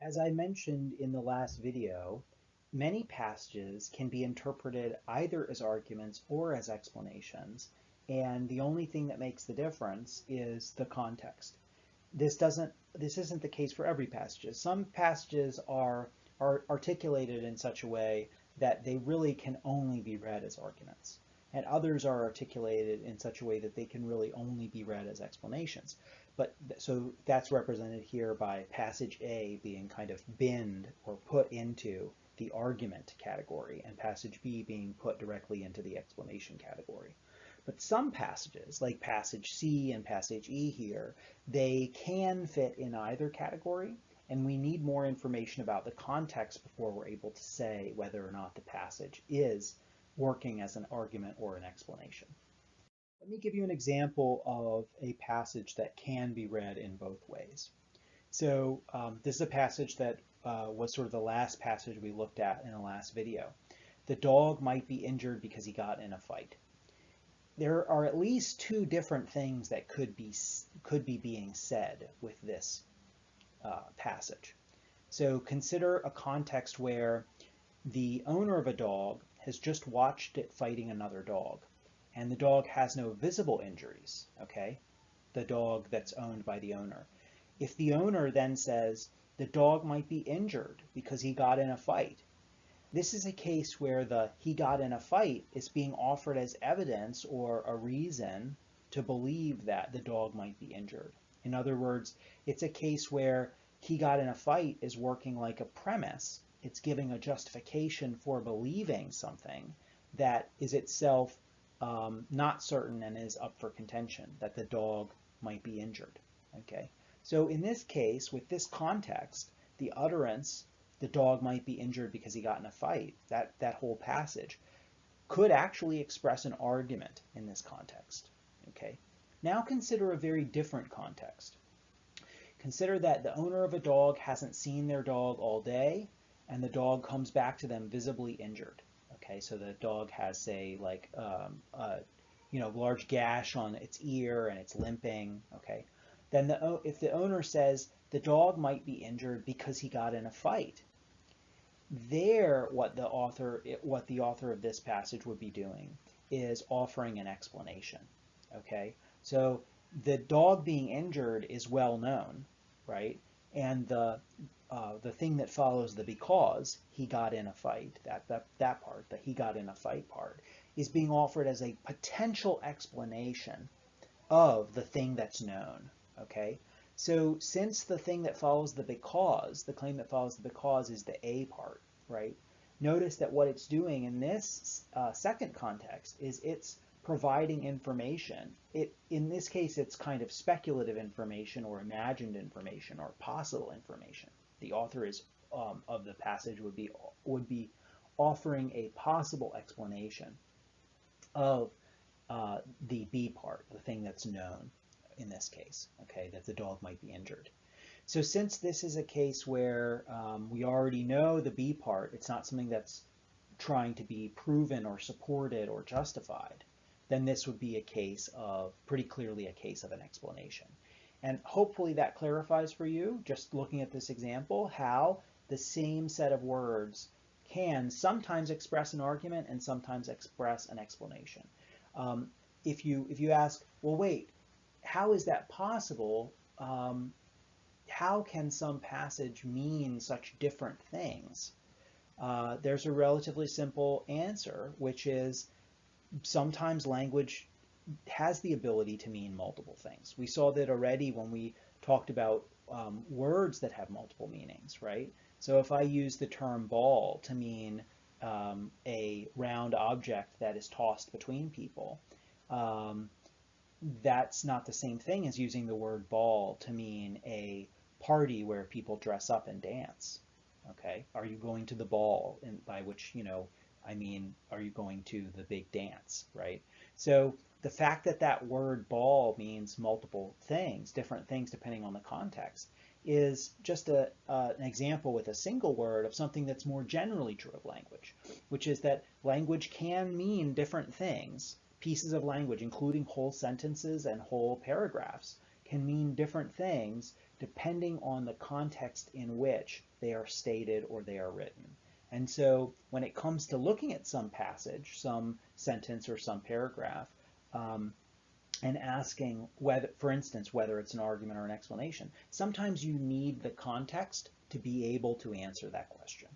As I mentioned in the last video, many passages can be interpreted either as arguments or as explanations, and the only thing that makes the difference is the context. This isn't the case for every passage. Some passages are articulated in such a way that they really can only be read as arguments, and others are articulated in such a way that they can really only be read as explanations. But so that's represented here by passage A being kind of binned or put into the argument category, and passage B being put directly into the explanation category. But some passages, like passage C and passage E here, they can fit in either category, and we need more information about the context before we're able to say whether or not the passage is working as an argument or an explanation. Let me give you an example of a passage that can be read in both ways. So this is a passage that was sort of the last passage we looked at in the last video. The dog might be injured because he got in a fight. There are at least two different things that could be being said with this passage. So consider a context where the owner of a dog has just watched it fighting another dog, and the dog has no visible injuries, okay? The dog that's owned by the owner. If the owner then says the dog might be injured because he got in a fight, this is a case where the he got in a fight is being offered as evidence or a reason to believe that the dog might be injured. In other words, it's a case where he got in a fight is working like a premise. It's giving a justification for believing something that is itself not certain and is up for contention, that the dog might be injured. Okay, so in this case, with this context, the utterance, the dog might be injured because he got in a fight, that whole passage could actually express an argument in this context. Okay, now consider a very different context. Consider that the owner of a dog hasn't seen their dog all day, and the dog comes back to them visibly injured. Okay, so the dog has, say, like large gash on its ear and it's limping. Okay, then if the owner says the dog might be injured because he got in a fight, there what the author of this passage would be doing is offering an explanation. Okay, so the dog being injured is well known, right? And the thing that follows the because he got in a fight, that part, the he got in a fight part, is being offered as a potential explanation of the thing that's known. Okay, so since the thing that follows the because, the claim that follows the because is the A part, right? Notice that what it's doing in this second context is it's providing information. In this case, it's kind of speculative information or imagined information or possible information. The author of the passage would be offering a possible explanation of the B part, the thing that's known in this case, okay, that the dog might be injured. So since this is a case where we already know the B part, it's not something that's trying to be proven or supported or justified, then this would be a case of, pretty clearly a case of an explanation. And hopefully that clarifies for you, just looking at this example, how the same set of words can sometimes express an argument and sometimes express an explanation. If you ask, well, wait, how is that possible? How can some passage mean such different things? There's a relatively simple answer, which is sometimes language has the ability to mean multiple things. We saw that already when we talked about words that have multiple meanings, right? So if I use the term ball to mean a round object that is tossed between people, that's not the same thing as using the word ball to mean a party where people dress up and dance. Okay, are you going to the ball? And by which, I mean, are you going to the big dance, right? So the fact that that word ball means multiple things, different things depending on the context, is just an example with a single word of something that's more generally true of language, which is that language can mean different things. Pieces of language, including whole sentences and whole paragraphs, can mean different things depending on the context in which they are stated or they are written. And so when it comes to looking at some passage, some sentence or some paragraph, and asking whether, for instance, whether it's an argument or an explanation, sometimes you need the context to be able to answer that question.